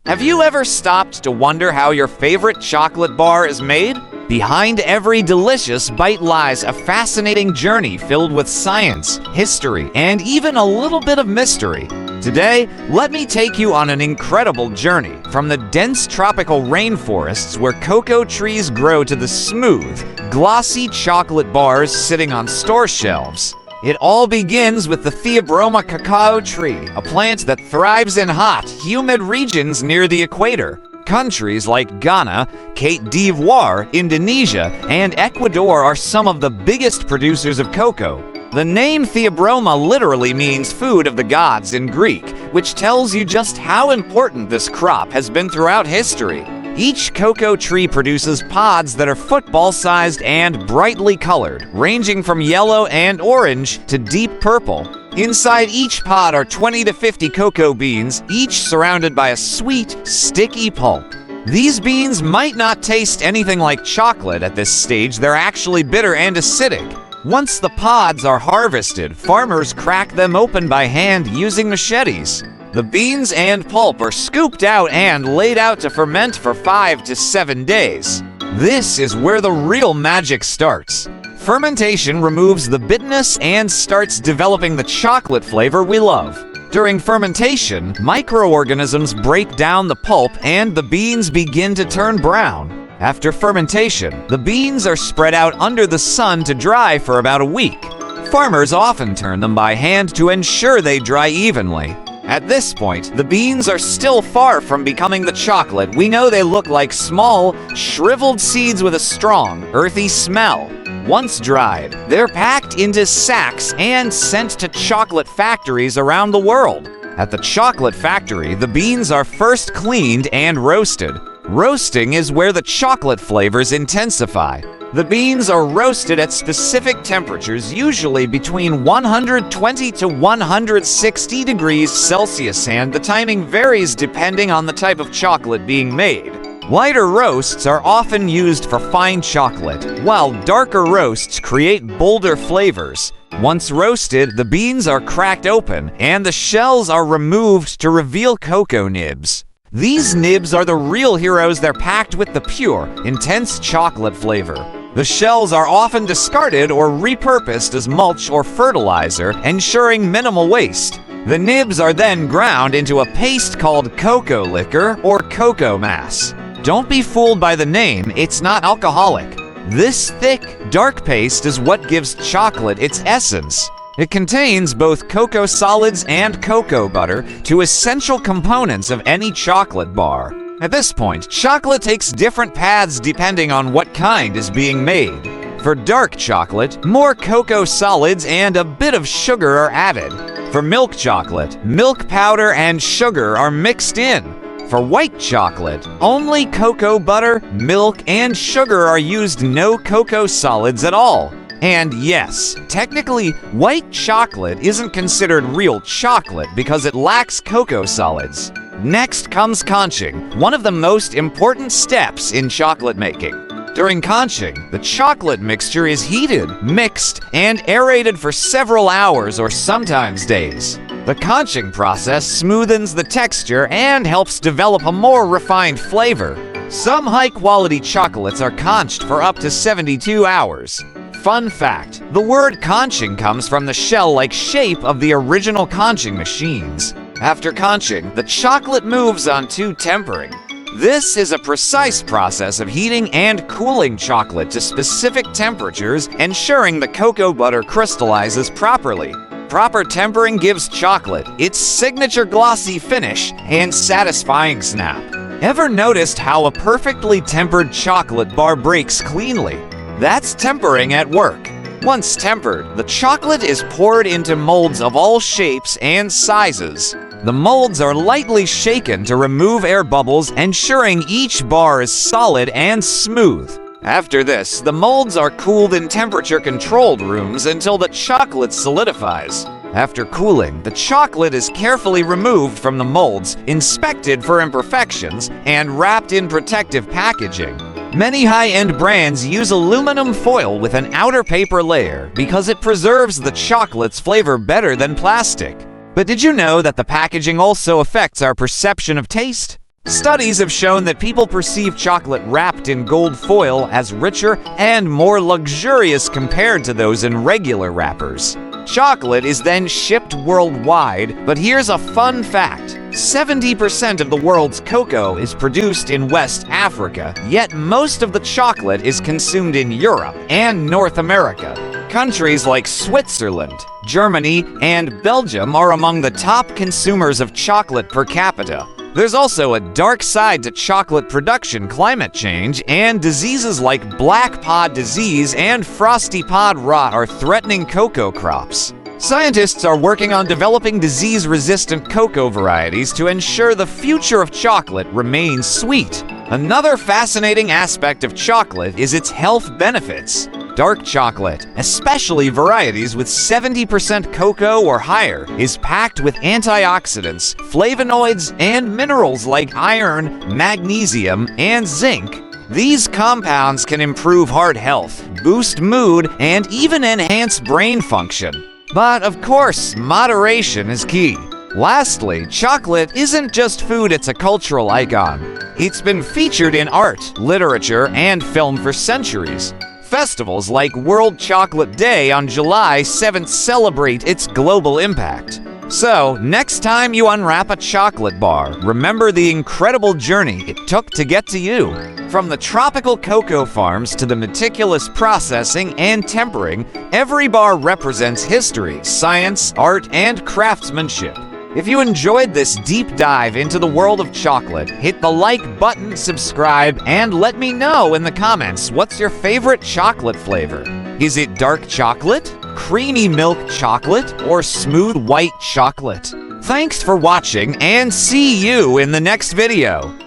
Have you ever stopped to wonder how your favorite chocolate bar is made? Behind every delicious bite lies a fascinating journey filled with science, history, and even a little bit of mystery. Today, let me take you on an incredible journey from the dense tropical rainforests where cocoa trees grow to the smooth, glossy chocolate bars sitting on store shelves. It all begins with the Theobroma cacao tree, a plant that thrives in hot, humid regions near the equator. Countries like Ghana, Cote d'Ivoire, Indonesia, and Ecuador are some of the biggest producers of cocoa. The name Theobroma literally means food of the gods in Greek, which tells you just how important this crop has been throughout history. Each cocoa tree produces pods that are football-sized and brightly colored, ranging from yellow and orange to deep purple. Inside each pod are 20 to 50 cocoa beans, each surrounded by a sweet, sticky pulp. These beans might not taste anything like chocolate at this stage. They're actually bitter and acidic. Once the pods are harvested, farmers crack them open by hand using machetes. The beans and pulp are scooped out and laid out to ferment for 5 to 7 days. This is where the real magic starts. Fermentation removes the bitterness and starts developing the chocolate flavor we love. During fermentation, microorganisms break down the pulp and the beans begin to turn brown. After fermentation, the beans are spread out under the sun to dry for about a week. Farmers often turn them by hand to ensure they dry evenly. At this point, the beans are still far from becoming the chocolate. We know they look like small, shriveled seeds with a strong, earthy smell. Once dried, they're packed into sacks and sent to chocolate factories around the world. At the chocolate factory, the beans are first cleaned and roasted. Roasting is where the chocolate flavors intensify. The beans are roasted at specific temperatures, usually between 120 to 160 degrees Celsius, and the timing varies depending on the type of chocolate being made. Lighter roasts are often used for fine chocolate, while darker roasts create bolder flavors. Once roasted, the beans are cracked open and the shells are removed to reveal cocoa nibs. These nibs are the real heroes. They're packed with the pure, intense chocolate flavor. The shells are often discarded or repurposed as mulch or fertilizer, ensuring minimal waste. The nibs are then ground into a paste called cocoa liquor or cocoa mass. Don't be fooled by the name, it's not alcoholic. This thick, dark paste is what gives chocolate its essence. It contains both cocoa solids and cocoa butter, two essential components of any chocolate bar. At this point, chocolate takes different paths depending on what kind is being made. For dark chocolate, more cocoa solids and a bit of sugar are added. For milk chocolate, milk powder and sugar are mixed in. For white chocolate, only cocoa butter, milk, and sugar are used, no cocoa solids at all. And yes, technically, white chocolate isn't considered real chocolate because it lacks cocoa solids. Next comes conching, one of the most important steps in chocolate making. During conching, the chocolate mixture is heated, mixed, and aerated for several hours or sometimes days. The conching process smoothens the texture and helps develop a more refined flavor. Some high-quality chocolates are conched for up to 72 hours. Fun fact, the word conching comes from the shell-like shape of the original conching machines. After conching, the chocolate moves on to tempering. This is a precise process of heating and cooling chocolate to specific temperatures, ensuring the cocoa butter crystallizes properly. Proper tempering gives chocolate its signature glossy finish and satisfying snap. Ever noticed how a perfectly tempered chocolate bar breaks cleanly? That's tempering at work. Once tempered, the chocolate is poured into molds of all shapes and sizes. The molds are lightly shaken to remove air bubbles, ensuring each bar is solid and smooth. After this, the molds are cooled in temperature-controlled rooms until the chocolate solidifies. After cooling, the chocolate is carefully removed from the molds, inspected for imperfections, and wrapped in protective packaging. Many high-end brands use aluminum foil with an outer paper layer because it preserves the chocolate's flavor better than plastic. But did you know that the packaging also affects our perception of taste? Studies have shown that people perceive chocolate wrapped in gold foil as richer and more luxurious compared to those in regular wrappers. Chocolate is then shipped worldwide, but here's a fun fact. 70% of the world's cocoa is produced in West Africa, yet most of the chocolate is consumed in Europe and North America. Countries like Switzerland, Germany, and Belgium are among the top consumers of chocolate per capita. There's also a dark side to chocolate production: climate change and diseases like black pod disease and frosty pod rot are threatening cocoa crops. Scientists are working on developing disease-resistant cocoa varieties to ensure the future of chocolate remains sweet. Another fascinating aspect of chocolate is its health benefits. Dark chocolate, especially varieties with 70% cocoa or higher, is packed with antioxidants, flavonoids, and minerals like iron, magnesium, and zinc. These compounds can improve heart health, boost mood, and even enhance brain function. But of course, moderation is key. Lastly, chocolate isn't just food, it's a cultural icon. It's been featured in art, literature, and film for centuries. Festivals like World Chocolate Day on July 7th celebrate its global impact. So, next time you unwrap a chocolate bar, remember the incredible journey it took to get to you. From the tropical cocoa farms to the meticulous processing and tempering, every bar represents history, science, art, and craftsmanship. If you enjoyed this deep dive into the world of chocolate, hit the like button, subscribe, and let me know in the comments what's your favorite chocolate flavor. Is it dark chocolate, creamy milk chocolate, or smooth white chocolate? Thanks for watching, and see you in the next video.